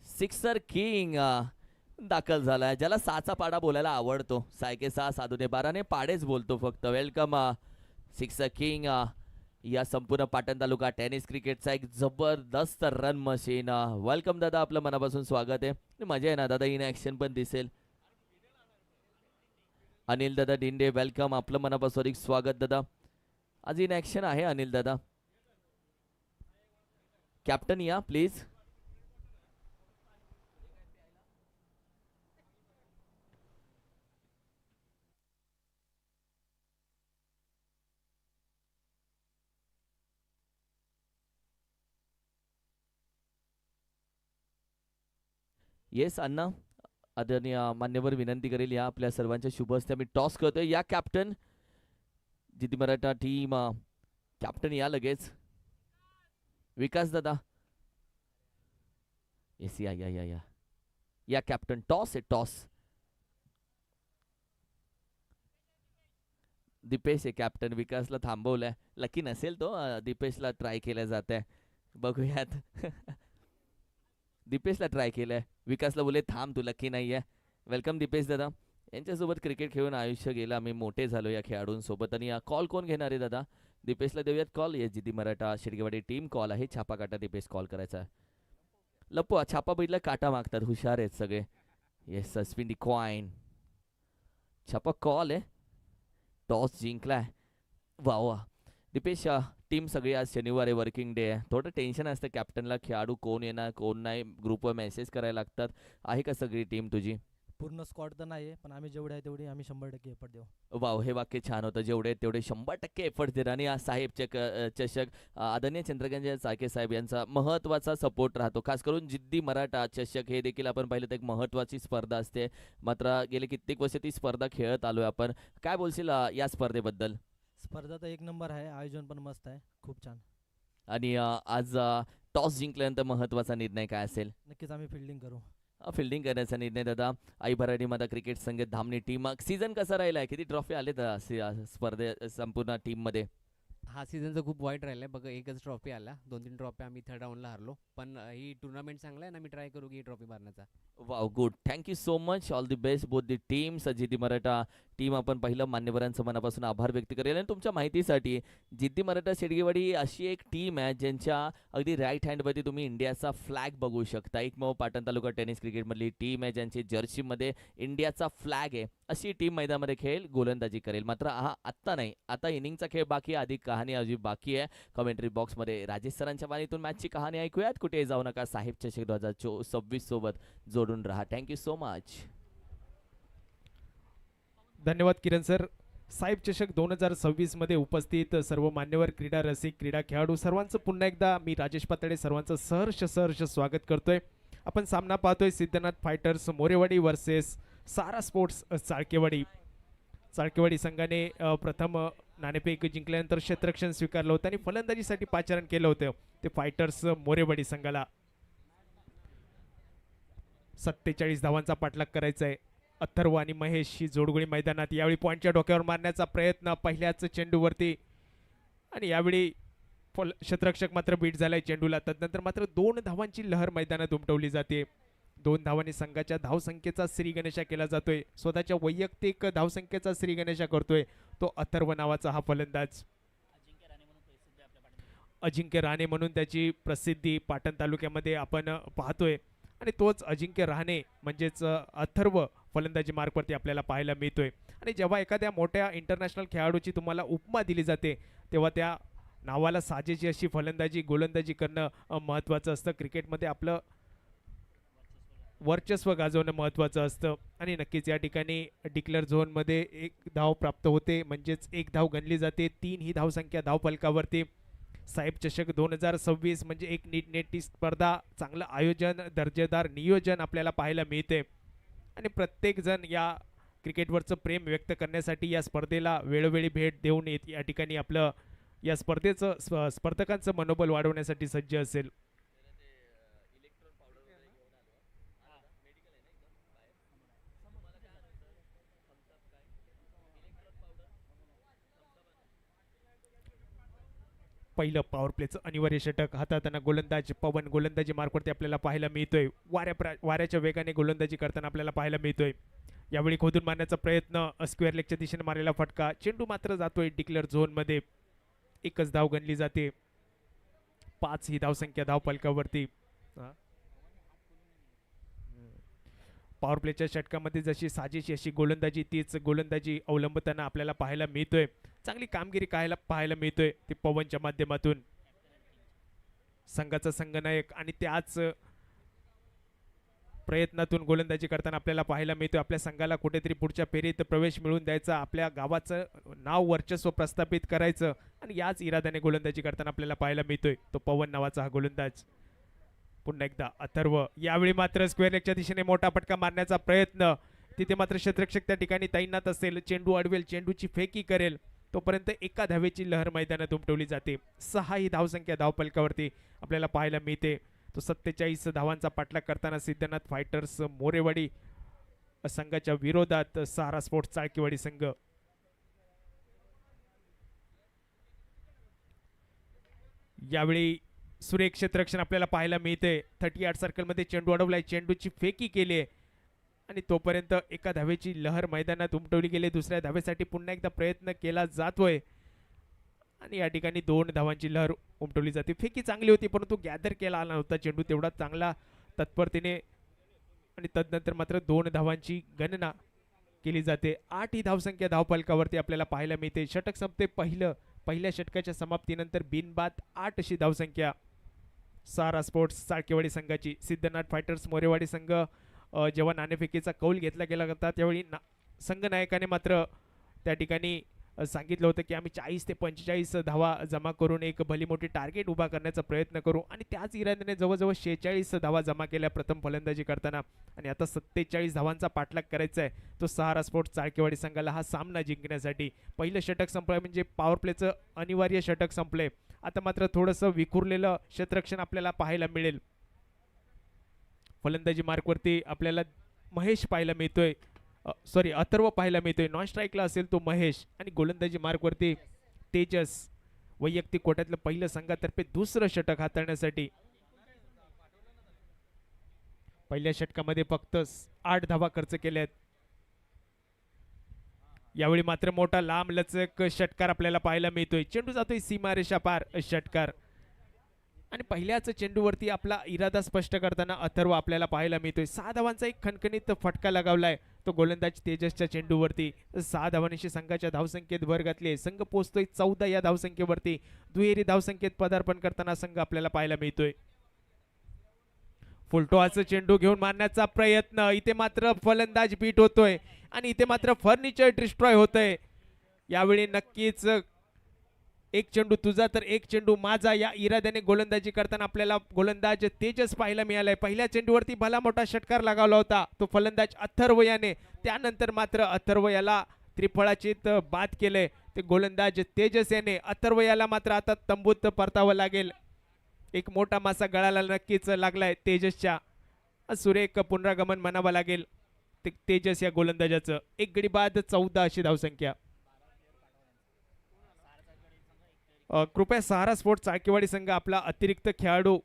सिक्सर किंग दाखल झालाय, ज्याला सहाचा पाडा बोलायला आवडतो. 6 7 12 पाडेच बोलतो फक्त. Welcome sixer king. या संपूर्ण पाटण तालुका टेनिस क्रिकेटचा एक जबरदस्त रन मशीन. वेलकम दादा, आपलं मनापासून स्वागत आहे. मजा आहे ना दादा, इन ॲक्शन पण दिसेल. अनिल दादा डिंडे वेलकम, आपलं मनापासून एक स्वागत दादा. आज इन ॲक्शन आहे अनिल दादा. कॅप्टन या प्लीज. येस अण्णा, आदरणीय मान्यवर विनंती करेल या आपल्या सर्वांच्या शुभ हस्ते मी टॉस करतोय. या कॅप्टन. जिती मराठा टीम कॅप्टन या लगेच. विकास दादा येस या या या या या कॅप्टन. टॉस आहे टॉस. दीपेश आहे कॅप्टन. विकासला थांबवलंय. लकी नसेल तो. दीपेशला ट्राय केल्या जात आहे. बघूयात. दीपेशला ट्राय केलंय. विकासला बोले थांब, तू लकी नाही आहे. वेलकम दीपेश दादा. यांच्यासोबत क्रिकेट खेळून आयुष्य गेलं, आम्ही मोठे झालो या खेळाडूंसोबत. आणि कॉल कोण घेणार आहे दादा? दीपेशला देऊयात कॉल. येस जिती मराठा शिडगेवाडी टीम कॉल आहे. छापा काटा दीपेश कॉल करायचा आहे. लपवा छापा बघितला काटा मागतात, हुशार आहेत सगळे. येस सस्पिन दी क्वाइन. छापा कॉल आहे. टॉस जिंकलाय. वा वा. दीपेश टीम सगळी आज शनिवार आहे, वर्किंग डे आहे. थोडं टेन्शन असतं कॅप्टनला, खेळाडू कोण येणार कोण नाही, ग्रुपवर मेसेज करायला लागतात. आहे का सगळी टीम तुझी? पूर्ण स्क्वॉड तर नाही आहे, पण आम्ही जेवढे आहे तेवढे आम्ही 100% एफर्ट देऊ. वाव, हे वाक्य छान होतं. जेवढे आहेत तेवढे 100% एफर्ट देणार. आणि आज साहेब चषक आदरणीय चंद्रकांत चाळके साहेब यांचा महत्त्वाचा सपोर्ट राहतो. खास करून जिद्दी मराठा चषक हे देखील आपण पाहिलं तर एक महत्त्वाची स्पर्धा असते. मात्र गेले कित्येक वर्ष ती स्पर्धा खेळत आलोय आपण. काय बोलशील या स्पर्धेबद्दल? स्पर्धा तर एक नंबर आहे, आयोजन पण मस्त आहे, खूप छान. आणि आज टॉस जिंकल्यानंतर महत्त्वाचा निर्णय काय असेल? नक्कीच आम्ही फिल्डिंग करू. फिल्डिंग करण्याचा निर्णय दादा. आई भराडी माता क्रिकेट संघ धामणी टीम. सीझन कसा राहिला आहे? किती ट्रॉफी आले स्पर्धे संपूर्ण टीम मध्ये? हा सीझनचं खूप वाईट राहिलं आहे बघा. एकच ट्रॉफी आला, 2-3 ट्रॉफी आम्ही थर्ड राऊंडला हारलो. पण ही टुर्नामेंट चांगला आहे ना, मी ट्राय करू की ही ट्रॉफी मारण्याचा. Wow good. Thank you so much. All the best both the teams. जिद्दी मराठा टीम आपण पहिलं मान्यवरांचं मनापासून आभार व्यक्त करेल. आणि तुमच्या माहितीसाठी जिद्दी मराठा शेडगेवाडी अशी एक टीम आहे ज्यांच्या अगदी राईट हँडवरती तुम्ही इंडियाचा फ्लॅग बघू शकता. एक मग पाटण तालुका टेनिस क्रिकेटमधली टीम आहे ज्यांची जर्सीमध्ये इंडियाचा फ्लॅग आहे. अशी टीम मैदानामध्ये खेळेल, गोलंदाजी करेल. मात्र हा आत्ता नाही, आता इनिंगचा खेळ बाकी आहे, अधिक कहाणी अजून बाकी आहे. कमेंट्री बॉक्समध्ये राजेश सरांच्या वाणीतून मॅचची कहाणी ऐकूयात. कुठे जाऊ नका. साहेब चषक 2026 सोबत जोडून राहा. Thank you so much. धन्यवाद किरण सर. साहेब चषक 2026 मध्ये उपस्थित सर्व मान्यवर क्रीडा रसिक, क्रीडा खेळाडू सर्वांचं पुन्हा एकदा मी राजेश पातळे सर्वांचं सहर्ष स्वागत करतोय. आपण सामना पाहतोय सिद्धनाथ फायटर्स मोरेवाडी वर्सेस सारा स्पोर्ट्स चाळकेवाडी. चाळकेवाडी संघाने प्रथम नाणेफेक जिंकल्यानंतर क्षेत्ररक्षण स्वीकारलं होतं आणि फलंदाजीसाठी पाचारण केलं होतं ते फायटर्स मोरेवाडी संघाला. 47 धावांचा पाठलाग करायचा आहे. अथर्व आणि महेश ही जोडगोळी मैदानात. यावेळी पॉईंटच्या डोक्यावर मारण्याचा प्रयत्न पहिल्याच चेंडूवरती आणि यावेळी क्षेत्ररक्षक मात्र बीट झालाय चेंडूला. तदनंतर मात्र 2 धावांची लहर मैदानात उमटवली जाते. 2 धावांनी संघाच्या धावसंख्येचा श्री गणेशा केला जातोय. स्वतःच्या वैयक्तिक धावसंख्येचा श्री गणेशा करतोय तो अथर्व नावाचा हा फलंदाज. अजिंक्य राणे म्हणून त्याची प्रसिद्धी पाटण तालुक्यामध्ये आपण पाहतोय. आणि तोच अजिंक्य राहणे म्हणजेच अथर्व फलंदाजी मार्कवरती आपल्याला पाहायला मिळतोय. आणि जेव्हा एखाद्या मोठ्या इंटरनॅशनल खेळाडूची तुम्हाला उपमा दिली जाते तेव्हा त्या नावाला साजेची अशी फलंदाजी गोलंदाजी करणं महत्त्वाचं असतं. क्रिकेटमध्ये आपलं वर्चस्व गाजवणं महत्त्वाचं असतं. आणि नक्कीच या ठिकाणी डिक्लेअर झोनमध्ये 1 धाव प्राप्त होते, म्हणजेच 1 धाव गणली जाते. 3 ही धावसंख्या धावफलकावरती. साहेब चषक 2026 म्हणजे एक नीटनेटी स्पर्धा, चांगलं आयोजन, दर्जेदार नियोजन आपल्याला पाहायला मिळते. आणि प्रत्येकजण या क्रिकेटवरचं प्रेम व्यक्त करण्यासाठी या स्पर्धेला वेळोवेळी भेट देऊन या ठिकाणी आपलं या स्पर्धेचं स्पर्धकांचं मनोबल वाढवण्यासाठी सज्ज असेल. पहिलं पॉवर प्लेचं अनिवार्य षटक हाताळताना गोलंदाज पवन गोलंदाजी मार्कवरती आपल्याला पाहायला मिळतोय. वाऱ्याच्या वेगाने गोलंदाजी करताना आपल्याला पाहायला मिळतोय. यावेळी खोदून मारण्याचा प्रयत्न, स्क्वेअर लेगच्या दिशेने मारलेला फटका, चेंडू मात्र जातोय डिक्लेअर झोनमध्ये. एकच धाव गणली जाते. 5 ही धावसंख्या धावफलकावरती. पॉवर प्लेच्या षटकामध्ये जशी साजेशी अशी गोलंदाजी तीच गोलंदाजी अवलंबताना आपल्याला पाहायला मिळतोय. चांगली कामगिरी पाहायला मिळतोय ती पवनच्या माध्यमातून. संघाचा संघनायक आणि त्याच प्रयत्नातून गोलंदाजी करताना आपल्याला पाहायला मिळतोय. आपल्या संघाला कुठेतरी पुढच्या फेरीत प्रवेश मिळवून द्यायचा, आपल्या गावाचं नाव वर्चस्व प्रस्थापित करायचं आणि याच इराद्याने गोलंदाजी करताना आपल्याला पाहायला मिळतोय तो पवन नावाचा हा गोलंदाज. पुन्हा एकदा अथर्व. यावेळी मात्र स्क्वेअर लेगच्या दिशेने मोठा फटका मारण्याचा प्रयत्न. तिथे मात्र क्षेत्ररक्षक त्या ठिकाणी तैनात असेल. चेंडू अडवेल, चेंडूची फेकी करेल तोपर्यंत एका धावेची लहर मैदानात उमटवली जाते. 6 ही धावसंख्या धावफलकावरती आपल्याला पाहायला मिळते. तो 47 धावांचा पाठलाग करताना सिद्धनाथ फायटर्स मोरेवाडी संघाच्या विरोधात सहारा स्पोर्ट्स चाळकेवाडी संघ. यावेळी सुरेख क्षेत्ररक्षण आपल्याला पाहायला मिळते. 38 सर्कलमध्ये चेंडू अडवलाय, चेंडूची फेकी केली आणि तोपर्यंत एका धावेची लहर मैदानात उमटवली गेली. दुसऱ्या धावेसाठी पुन्हा एकदा प्रयत्न केला जातोय आणि या ठिकाणी 2 धावांची लहर उमटवली जाते. फेकी चांगली होती परंतु गॅदर केला आला नव्हता चेंडू तेवढा चांगला तत्परतेने आणि तदनंतर मात्र 2 धावांची गणना केली जाते. 8 ही धावसंख्या धावफलकावरती आपल्याला पाहायला मिळते. षटक संपते पहिल्या षटकाच्या समाप्तीनंतर बिनबाद 8 अशी धावसंख्या सहारा स्पोर्ट्स चाळकेवाडी संघाची. सिद्धनाथ फायटर्स मोरेवाडी संघ जेव्हा नाणेफेकीचा कौल घेतला गेला होता त्यावेळी संघनायकाने मात्र त्या ठिकाणी सांगितलं होतं की आम्ही 40 ते 45 धावा जमा करून एक भली मोठी टार्गेट उभा करण्याचा प्रयत्न करू आणि त्याच इराद्याने जवळजवळ 46 धावा जमा केल्या प्रथम फलंदाजी करताना आणि आता 47 धावांचा पाठलाग करायचा आहे तो सहारा स्पोर्ट्स चाळकेवाडी संघाला हा सामना जिंकण्यासाठी. पहिलं षटक संपलं म्हणजे पॉवर प्लेचं अनिवार्य षटक संपले. आता मात्र थोडंसं विखुरलेलं क्षेत्ररक्षण आपल्याला पाहायला मिळेल. फलंदाजी मार्कवरती आपल्याला महेश पाहायला मिळतोय, अथर्व पाहायला मिळतोय. नॉन स्ट्राईकला असेल तो महेश आणि गोलंदाजी मार्कवरती तेजस. वैयक्तिक कोट्यातलं पहिलं संघातर्फे दुसरं षटक हाताळण्यासाठी. पहिल्या षटकामध्ये फक्त 8 धावा खर्च केल्यात. यावेळी मात्र मोठा लांब लचक षटकार आपल्याला पाहायला मिळतोय. चेंडू जातोय सीमारेषा पार षटकार आणि पहिल्याच चेंडूवरती आपला इरादा स्पष्ट करताना अथर्व आपल्याला पाहायला मिळतोय. 6 धावांचा एक खणखणीत फटका लगावलाय तो गोलंदाज तेजसच्या चेंडूवरती. 6 धावांशी संघाच्या धावसंख्येत भर घातली. संघ पोहोचतोय 14 या धावसंख्येवरती. दुहेरी धावसंख्येत पदार्पण करताना संघ आपल्याला पाहायला मिळतोय. फुलटॉसचा चेंडू घेऊन मारण्याचा प्रयत्न. इथे मात्र फलंदाज बीट होतोय आणि इथे मात्र फर्निचर डिस्ट्रॉय होतंय. यावेळी नक्कीच एक चेंडू तुझा तर एक चेंडू माझा या इराद्याने गोलंदाजी करताना आपल्याला गोलंदाज तेजस पाहायला मिळालाय. पहिल्या चेंडूवरती भला मोठा षटकार लगावला होता तो फलंदाज अथर्व याने. त्यानंतर मात्र अथर्व याला त्रिफळाचीत बाद केले ते गोलंदाज तेजस याने. अथर्व याला मात्र आता तंबूत परतावं लागेल. एक मोठा मासा गळाला नक्कीच लागलाय तेजसच्या. सुरेख पुनरागमन म्हणावं लागेल तेजस या गोलंदाजाचं. एक गडी बाद 14 अशी धावसंख्या. कृपया सहारा स्पोर्ट्स चाळकेवाडी संघ आपला अतिरिक्त खेळाडू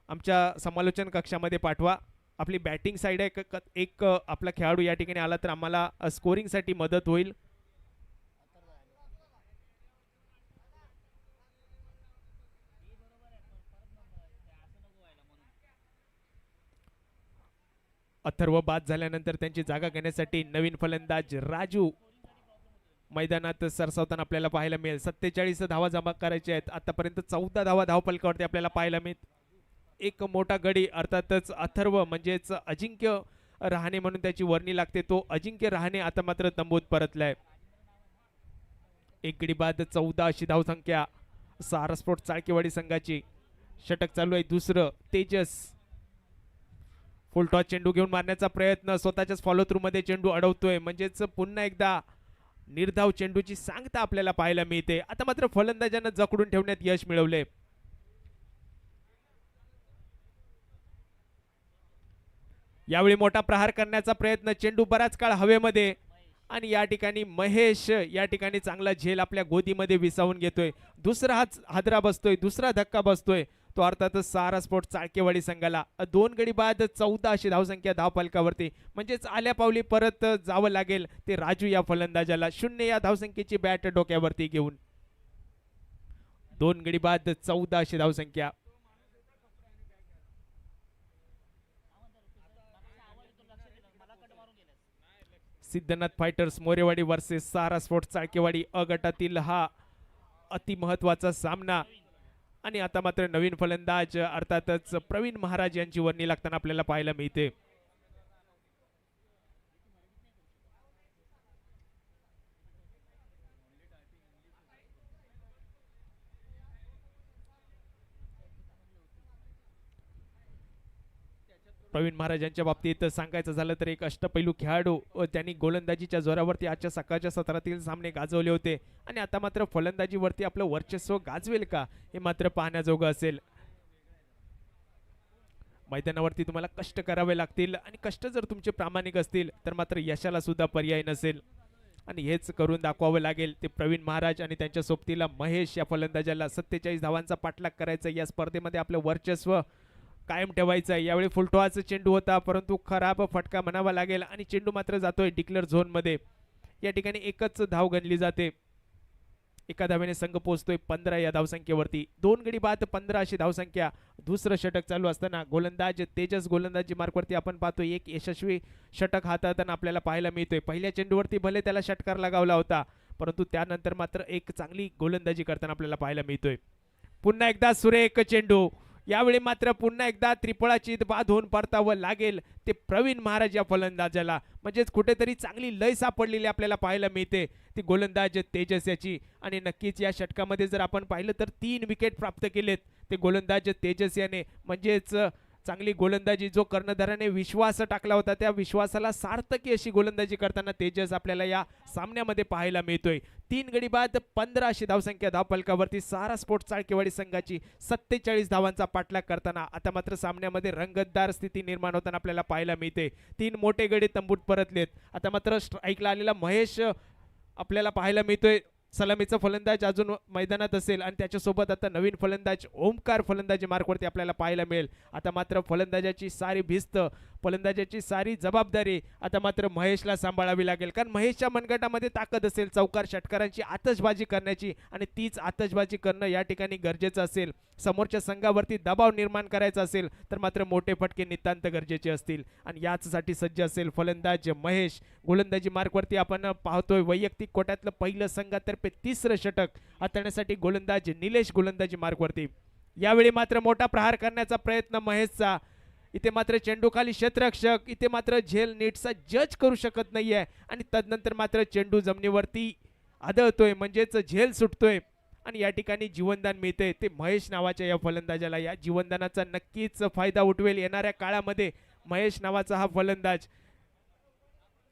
आमच्या समालोचन कक्षामध्ये पाठवा. आपली बॅटिंग साईड आहे एक आपला खेळाडू या ठिकाणी आला तर आम्हाला स्कोरिंगसाठी मदत होईल. अथर्व बाद झाल्यानंतर त्यांची जागा घेण्यासाठी नवीन फलंदाज राजू मैदानात सरसावताना आपल्याला पाहायला मिळेल. 47 धावा जमा करायचे आहेत. आतापर्यंत 14 धावा धावफलकावरती आपल्याला पाहायला मिळत. एक मोठा गडी अर्थातच अथर्व म्हणजेच अजिंक्य रहाणे म्हणून त्याची वर्णी लागते तो अजिंक्य रहाणे आता मात्र तंबूत परतलाय. एक गडी बाद 14 अशी धावसंख्या सहारा स्पोर्ट्स चाळकेवाडी संघाची. षटक चालू आहे दुसरं. तेजस फुलटॉस चेंडू घेऊन मारण्याचा प्रयत्न. स्वतःच्याच फॉलो थ्रू मध्ये चेंडू अडवतोय म्हणजेच पुन्हा एकदा निर्धाव चेंडूची सांगता आपल्याला पाहायला मिळते. आता मात्र फलंदाजांना जखडून ठेवण्यात यश मिळवले. यावेळी मोठा प्रहार करण्याचा प्रयत्न. चेंडू बराच काळ हवेमध्ये आणि या ठिकाणी महेश या ठिकाणी चांगला झेल आपल्या गोदीमध्ये विसावून घेतोय. दुसरा हादरा बसतोय, दुसरा धक्का बसतोय तो अर्थातच सारा स्पोर्ट चाळकेवाडी संघाला. 2 गडी बाद 14 अशी धावसंख्या धावफलकावरती, म्हणजेच आल्या पावली परत जावं लागेल ते राजू या फलंदाजाला 0 या धावसंख्येची बॅट डोक्यावरती घेऊन. 2 गडी बाद 14 अशी धावसंख्या. सिद्धनाथ फायटर्स मोरेवाडी वर्सेस सारा स्पोर्ट्स चाळकेवाडी अ गटातील हा अति महत्वाचा सामना. आणि आता मात्र नवीन फलंदाज अर्थातच प्रवीण महाराज यांची वर्णी लागताना आपल्याला पाहायला मिळते. प्रवीण महाराज यांच्या बाबतीत सांगायचं झालं तर एक अष्टपैलू खेळाडू, त्यांनी गोलंदाजीच्या जोरावरती आजच्या सकाळच्या सत्रातील सामने गाजवले होते आणि आता मात्र फलंदाजीवरती आपलं वर्चस्व गाजवेल का हे मात्र पाहण्याजोगं असेल. मैदानावरती तुम्हाला कष्ट करावे लागतील आणि कष्ट जर तुमचे प्रामाणिक असतील तर मात्र यशाला सुद्धा पर्याय नसेल आणि हेच करून दाखवावं लागेल. ते प्रवीण महाराज आणि त्यांच्या सोबतीला महेश या फलंदाजाला 47 धावांचा पाठलाग करायचा, या स्पर्धेमध्ये आपलं वर्चस्व कायम ठेवायचं. यावेळी फुलटोहाचा चेंडू होता परंतु खराब फटका म्हणावा लागेल आणि चेंडू मात्र जातोय डिक्लेअर झोन मध्ये. या ठिकाणी एकच धाव गणली जाते, एका धावेने संघ पोहोचतोय 15 या धावसंख्येवरती. 2 गडी बाद 15 अशी धावसंख्या. दुसरं षटक चालू असताना गोलंदाज तेजस गोलंदाजी मार्कवरती आपण पाहतोय एक यशस्वी षटक हाताळताना आपल्याला पाहायला मिळतोय. पहिल्या चेंडूवरती भले त्याला षटकार लगावला होता परंतु त्यानंतर मात्र एक चांगली गोलंदाजी करताना आपल्याला पाहायला मिळतोय. पुन्हा एकदा सुरेख चेंडू, यावेळी मात्र पुन्हा एकदा त्रिफळाची बाद होऊन परतावं लागेल ते प्रवीण महाराज या फलंदाजाला. म्हणजेच कुठेतरी चांगली लय सापडलेली आपल्याला पाहायला मिळते ती गोलंदाज तेजस याची. आणि नक्कीच या षटकामध्ये जर आपण पाहिलं तर 3 विकेट प्राप्त केलेत ते गोलंदाज तेजस याने. म्हणजेच चांगली गोलंदाजी, जो कर्णधाराने विश्वास टाकला होता त्या विश्वासाला सार्थकी अशी गोलंदाजी करताना तेजस आपल्याला या सामन्यामध्ये पाहायला मिळतोय. 3 गडी बाद 15 अशी धावसंख्या धावफलकावरती सारा स्पोर्ट्स चाळकेवाडी संघाची 47 धावांचा पाठलाग करताना आता मात्र सामन्यामध्ये रंगतदार स्थिती निर्माण होताना आपल्याला पाहायला मिळते. 3 मोठे गडी तंबूत परतलेत. आता मात्र स्ट्राईकला आलेला महेश आपल्याला पाहायला मिळतोय. सलामीचा फलंदाज अजून मैदानात असेल आणि त्याच्यासोबत आता नवीन फलंदाज ओमकार फलंदाजी मार्कवरती आपल्याला पाहायला मिळेल. आता मात्र फलंदाजाची सारी भिस्त, फलंदाजाची सारी जबाबदारी आता मात्र महेशला सांभाळावी लागेल, कारण महेशच्या मनगटामध्ये ताकद असेल चौकार षटकारांची आतषबाजी करण्याची आणि तीच आतषबाजी करणं या ठिकाणी गरजेचं असेल. समोरच्या संघावरती दबाव निर्माण करायचा असेल तर मात्र मोठे फटके नितांत गरजेचे असतील आणि याचसाठी सज्ज असेल फलंदाज महेश. गोलंदाजी मार्कवरती आपण पाहतोय वैयक्तिक कोट्यातलं पहिलं संघातर्फे 3रं षटक हाताळण्यासाठी गोलंदाज निलेश गोलंदाजी मार्कवरती. यावेळी मात्र मोठा प्रहार करण्याचा प्रयत्न महेशचा. इथे मात्र चेंडू खाली क्षेत्ररक्षक, इथे मात्र झेल नीटचा जज करू शकत नाहीये आणि तदनंतर मात्र चेंडू जमिनीवरती आदळतोय, म्हणजेच झेल सुटतोय आणि या ठिकाणी जीवनदान मिळते ते महेश नावाच्या या फलंदाजाला. या जीवनदानाचा नक्कीच फायदा उठवेल येणाऱ्या काळामध्ये महेश नावाचा हा फलंदाज.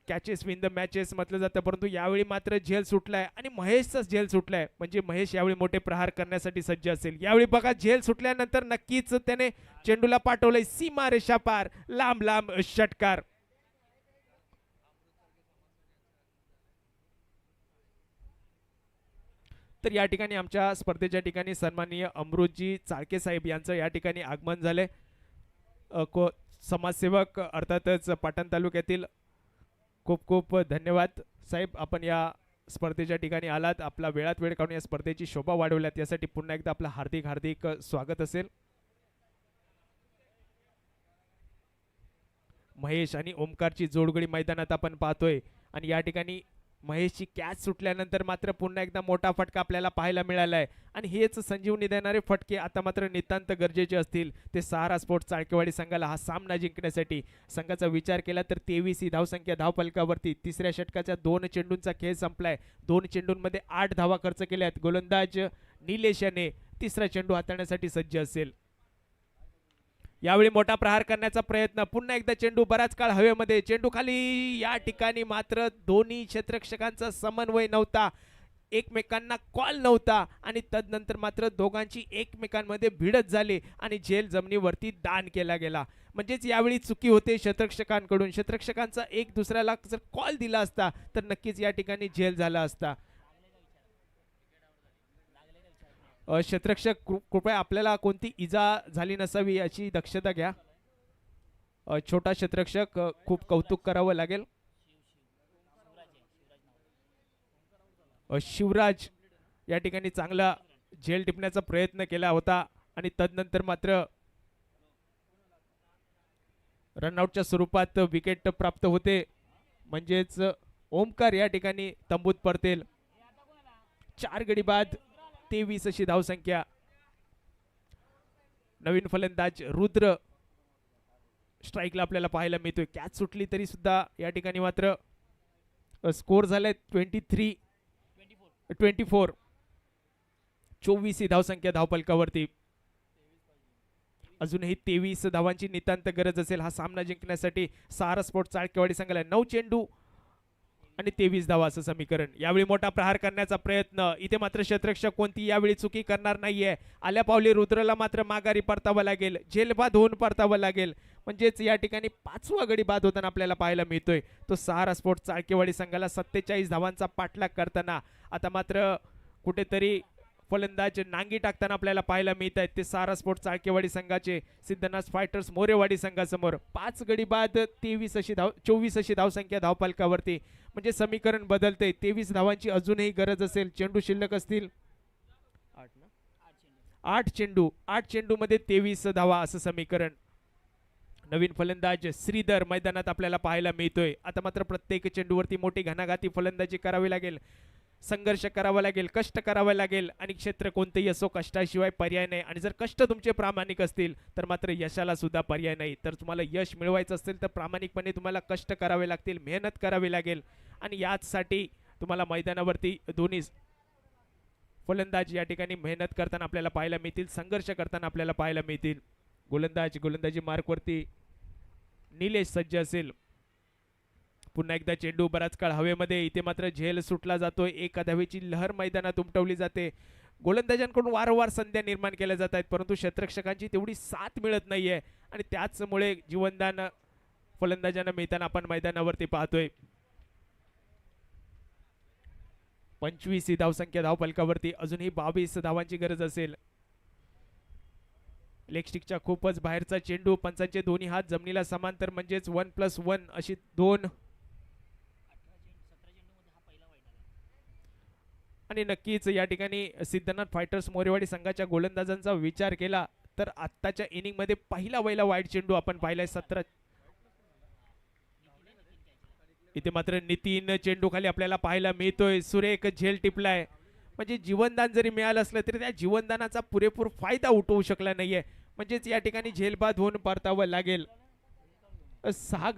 कॅचेस विन द मॅचेस म्हटलं जातं परंतु यावेळी मात्र झेल सुटलाय आणि महेशचाच झेल सुटलाय, म्हणजे महेश यावेळी मोठे प्रहार करण्यासाठी सज्ज असेल. यावेळी बघा झेल सुटल्यानंतर नक्कीच त्याने चेंडूला पाठवलंय सीमा रेषा पार, लांब लांब षटकार. तर या ठिकाणी आमच्या स्पर्धेच्या ठिकाणी सन्माननीय अमृतजी चाळके साहेब यांचं या ठिकाणी आगमन झाले. समाजसेवक अर्थातच पाटण तालुक्यातील. खूप खूप धन्यवाद साहेब, आपण या स्पर्धेच्या ठिकाणी आलात, आपला वेळात वेळ काढून या स्पर्धेची शोभा वाढवल्यात, यासाठी पुन्हा एकदा आपलं हार्दिक हार्दिक स्वागत असेल. महेश आणि ओमकारची जोडगडी मैदानात आपण पाहतोय आणि या ठिकाणी महेशची कॅच सुटल्यानंतर मात्र पुन्हा एकदा मोठा फटका आपल्याला पाहायला मिळाला आहे आणि हेच संजीवनी देणारे फटके आता मात्र नितांत गरजेचे असतील ते सहारा स्पोर्ट्स चाळकेवाडी संघाला हा सामना जिंकण्यासाठी. संघाचा विचार केला तर 23 ही धावसंख्या धावफलकावरती. 3ऱ्या षटकाच्या 2 चेंडूंचा खेळ संपलाय. 2 चेंडूंमध्ये 8 धावा खर्च केल्यात. गोलंदाज निलेश याने 3रा चेंडू हाताळण्यासाठी सज्ज असेल. यावेळी मोठा प्रहार करण्याचा प्रयत्न, पुन्हा एकदा चेंडू बराच काळ हवेमध्ये, चेंडू खाली. या ठिकाणी मात्र दोन्ही क्षेत्ररक्षकांचा समन्वय नव्हता. एकमेकांना कॉल नव्हता आणि तदनंतर मात्र दोघांची एकमेकांमध्ये भिडत झाली आणि झेल जमिनीवरती दान केला गेला. म्हणजेच यावेळी चुकी होते क्षेत्ररक्षकांकडून. क्षेत्ररक्षकांचा एक दुसऱ्याला जर कॉल दिला असता तर नक्कीच या ठिकाणी झेल झाला असता. क्षेत्ररक्षक कृपया आपल्याला कोणती इजा झाली नसावी याची दक्षता घ्या. छोटा क्षेत्ररक्षक खूप कौतुक करावं लागेल. शिवराज या ठिकाणी चांगला झेल टिपण्याचा प्रयत्न केला होता आणि तदनंतर मात्र रनआउटच्या स्वरूपात विकेट प्राप्त होते. म्हणजेच ओमकार या ठिकाणी तंबूत परतेल. 4 गडी बाद 23 अशी धावसंख्या. नवीन फलंदाज रुद्र स्ट्राईकला आपल्याला पाहायला मिळतोय. कॅच सुटली तरी सुद्धा या ठिकाणी मात्र स्कोर झालाय 24 24 ही धावसंख्या धावपलकावरती. अजूनही 23 धावांची नितांत गरज असेल हा सामना जिंकण्यासाठी. सहारा स्पोर्ट चाळकेवाडी संघाला 9 चेंडू आणि 23 धावा असं समीकरण. यावेळी मोठा प्रहार करण्याचा प्रयत्न. इथे मात्र क्षेत्ररक्षक कोणती यावेळी चुकी करणार नाहीये. आल्या पावले रुद्रला मात्र माघारी परतावं लागेल. झेलबाद होऊन परतावं लागेल. म्हणजेच या ठिकाणी 5वा गडी बाद होताना आपल्याला पाहायला मिळतोय. तो सहारा स्पोर्ट चाळकेवाडी संघाला 47 धावांचा पाठलाग करताना. आता मात्र कुठेतरी फलंदाज नांगी टाकताना आपल्याला पाहायला मिळत आहेत ते सहारा स्पोर्ट चाळकेवाडी संघाचे सिद्धनाथ फायटर्स मोरेवाडी संघासमोर. 5 गडी बाद 24 अशी धावसंख्या धावपालकावरती. म्हणजे समीकरण बदलते. 23 धावांची अजूनही गरज असेल. चेंडू शिल्लक असतील 8 चेंडू मध्ये 23 धावा असं समीकरण. नवीन फलंदाज श्रीधर मैदानात आपल्याला पाहायला मिळतोय. आता मात्र प्रत्येक चेंडूवरती मोठी घणाघाती फलंदाजी करावी लागेल. संघर्ष करावा लागेल. कष्ट करावे लागेल. आणि क्षेत्र कोणतेही असो कष्टाशिवाय पर्याय नाही. आणि जर कष्ट तुमचे प्रामाणिक असतील तर मात्र यशाला सुद्धा पर्याय नाही. तर तुम्हाला यश मिळवायचं असेल तर प्रामाणिकपणे तुम्हाला कष्ट करावे लागतील. मेहनत करावी लागेल. आणि याचसाठी तुम्हाला मैदानावरती दोन्ही फलंदाज या ठिकाणी मेहनत करताना आपल्याला पाहायला मिळतील. संघर्ष करताना आपल्याला पाहायला मिळतील. गोलंदाजी मार्कवरती निलेश सज्ज असेल. पुन्हा एकदा चेंडू बराच काळ हवेमध्ये. इथे मात्र झेल सुटला जातोय. एका धावेची लहर मैदानात उमटवली जाते. गोलंदाजांकडून वारंवार संध्या निर्माण केल्या जात आहेत परंतु क्षेत्ररक्षकांची तेवढी साथ मिळत नाहीये आणि त्याचमुळे जीवनदान फलंदाजांना मिळताना आपण मैदानावरती पाहतोय. 25 ही धावसंख्या धावफलकावरती. अजूनही 22 धावांची गरज असेल. लेग स्टिकच्या खूपच बाहेरचा चेंडू. पंचांचे दोन्ही हात जमिनीला समांतर म्हणजेच 1+1 अशी 2. आणि नक्कीच या ठिकाणी सिद्धनाथ फायटर्स मोरेवाडी संघाच्या गोलंदाजांचा विचार केला तर आत्ताच्या इनिंग मध्ये पहिला वाईड चेंडू आपण पाहिलाय 17. इथे मात्र नितीन चेंडू खाली आपल्याला पाहायला मिळतोय. सुरेख झेल टिपलाय. म्हणजे जीवनदान जरी मिळालं असलं तरी त्या जीवनदानाचा पुरेपूर फायदा उठवू शकला नाहीये. म्हणजेच या ठिकाणी झेलबाद होऊन परतावं लागेल. 6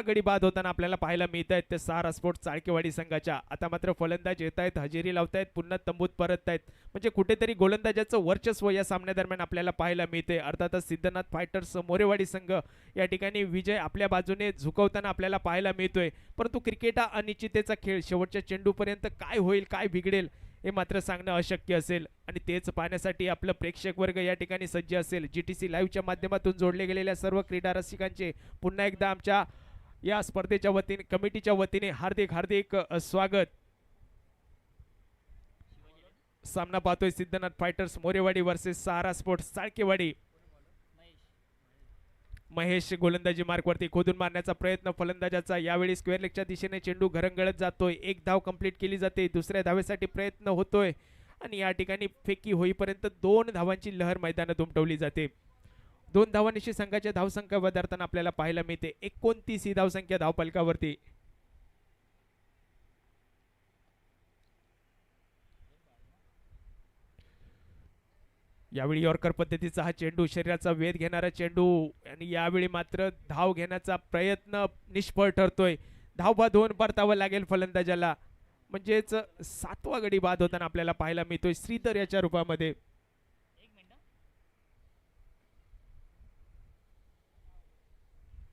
गडी बाद होताना आपल्याला पाहायला मिळत आहेत ते सहारा स्पोर्ट चाळकेवाडी संघाच्या. आता मात्र फलंदाज येत आहेत. हजेरी लावतायत. पुन्हा तंबूत परत आहेत. म्हणजे कुठेतरी गोलंदाजाचं वर्चस्व या सामन्यादरम्यान आपल्याला पाहायला मिळते. अर्थातच सिद्धनाथ फायटर्स मोरेवाडी संघ या ठिकाणी विजय आपल्या बाजूने झुकवताना आपल्याला पाहायला मिळतोय. परंतु क्रिकेट हा अनिश्चिततेचा खेळ. शेवटच्या चेंडूपर्यंत काय होईल काय बिघडेल हे मात्र सांगणं अशक्य असेल. आणि तेच पाहण्यासाठी आपलं प्रेक्षक वर्ग या ठिकाणी सज्ज असेल. GTC लाईव्हच्या माध्यमातून जोडले गेलेल्या सर्व क्रीडा रसिकांचे पुन्हा एकदा आमच्या या स्पर्धेच्या वतीने कमिटीच्या वतीने हार्दिक स्वागत. सामना पाहतोय सिद्धनाथ फायटर्स मोरेवाडी वर्सेस सहारा स्पोर्ट्स चाळकेवाडी. महेश गोलंदाजी मार्कवरती खोदून मारण्याचा प्रयत्न फलंदाजाचा. यावेळी स्क्वेअर लेगच्या दिशेने चेंडू घरंगळत जातोय. 1 धाव कंप्लीट केली जाते. दुसऱ्या धावेसाठी प्रयत्न होतोय आणि या ठिकाणी फेकी होईपर्यंत 2 धावांची लहर मैदानात उमटवली जाते. 2 धावांनिशी संघाच्या धावसंख्या वधारताना आपल्याला पाहायला मिळते. 29 ही धावसंख्या धावफलकावरती. यावेळी यॉर्कर पद्धतीचा हा चेंडू. शरीराचा वेध घेणारा चेंडू आणि यावेळी मात्र धाव घेण्याचा प्रयत्न निष्फळ ठरतोय. धावबाद होऊन परतावं लागेल फलंदाजाला. म्हणजेच 7वा गडी बाद होताना आपल्याला पाहायला मिळतोय श्रीधर याच्या रूपामध्ये.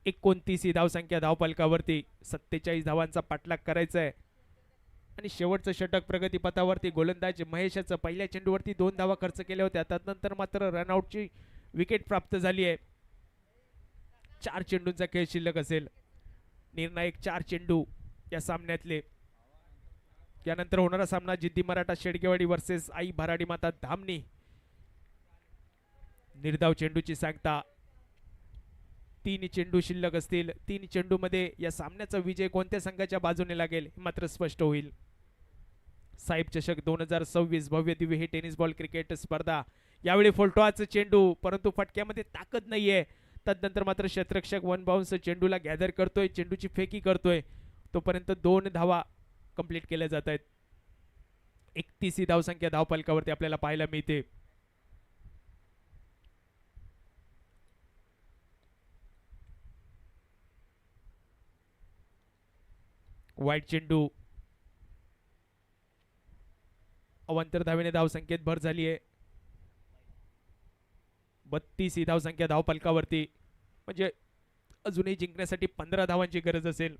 29 ही धावसंख्या धावफलकावरती. 47 धावांचा पाठलाग करायचा आहे आणि शेवटचं षटक प्रगतीपथावरती. गोलंदाज महेशचं पहिल्या चेंडूवरती 2 धावा खर्च केल्या होत्या, त्यानंतर मात्र रनआउटची विकेट प्राप्त झाली आहे. 4 चेंडूंचा खेळ शिल्लक असेल. निर्णायक 4 चेंडू या सामन्यातले. यानंतर होणारा सामना जिद्दी मराठा शेडगेवाडी वर्सेस आई भराडी माता धामणी. निर्धाव चेंडूची सांगता. 3 चेंडू शिल्लक असतील. 3 चेंडूमध्ये या सामन्याचा विजय कोणत्या संघाच्या बाजूने लागेल हे मात्र स्पष्ट होईल. साहेब चषक 2026 भव्य दिव्य ही टेनिस बॉल क्रिकेट स्पर्धा. यावेळी फुलटॉचा चेंडू, परंतु फटक्यामध्ये ताकद नाहीये. तदनंतर मात्र क्षेत्ररक्षक वन बाउन्स चेंडूला गॅदर करतोय, चेंडूची फेकी करतोय. तोपर्यंत 2 धावा कंप्लीट केल्या जात आहेत. 31 ही धावसंख्या धावफलकावरती आपल्याला पाहायला मिळते. वाईट चेंडू. अवांतर धावेने धावसंख्येत भर झाली आहे. 32 ही धावसंख्या धावफलकावरती. म्हणजे अजूनही जिंकण्यासाठी 15 धावांची गरज असेल.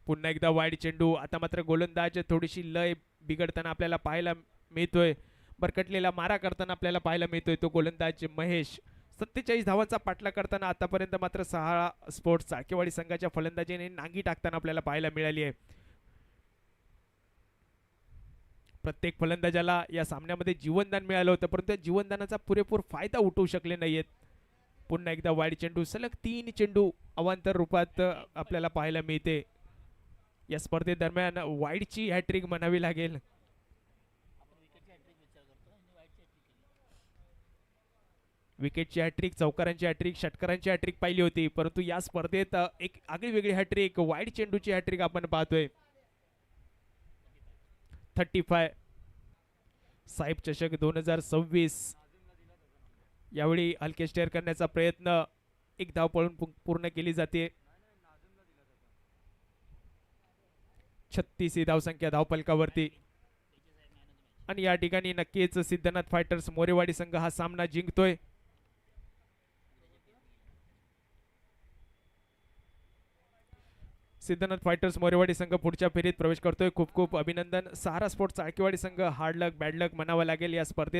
पुन्हा एकदा वाईड चेंडू. आता मात्र गोलंदाज थोडीशी लय बिघडताना आपल्याला पाहायला मिळतोय. बरकटलेला मारा करताना आपल्याला पाहायला मिळतोय तो गोलंदाज महेश. 47 धावांचा पाठलाग करताना आतापर्यंत मात्र सहारा स्पोर्ट्स चाळकेवाडी संघाच्या फलंदाजीने नांगी टाकताना आपल्याला पाहायला मिळाली आहे. प्रत्येक फलंदाजाला या सामन्यामध्ये जीवनदान मिळालं होतं, परंतु त्या जीवनदानाचा पुरेपूर फायदा उठवू शकले नाहीयेत. पुन्हा एकदा वाईड चेंडू. सलग 3 चेंडू अवांतर रूपात आपल्याला पाहायला मिळते. या स्पर्धेदरम्यान वाईडची हॅट्रिक म्हणावी लागेल. विकेटची हॅट्रिक, चौकारांची हॅट्रिक, षटकारांची हॅट्रिक पाहिली होती, परंतु या स्पर्धेत एक आगळी वेगळी हॅट्रिक, वाईड चेंडूची हॅट्रिक आपण पाहतोय. 35 साहेब चषक 2026. यावेळी हलके स्टेअर करण्याचा प्रयत्न. 1 धाव पळून पूर्ण केली जाते. 36 ही धावसंख्या धावफलकावरती. आणि या ठिकाणी नक्कीच सिद्धनाथ फायटर्स मोरेवाडी संघ हा सामना जिंकतोय. सिद्धनाथ फायटर्स मोरेवाडी संघ पुढच्या फेरीत प्रवेश करतोय. खूप खूप अभिनंदन. सहारा स्पोर्ट्स चाळकेवाडी संघ हार्ड लक बॅड लक म्हणावं लागेल या स्पर्धेत.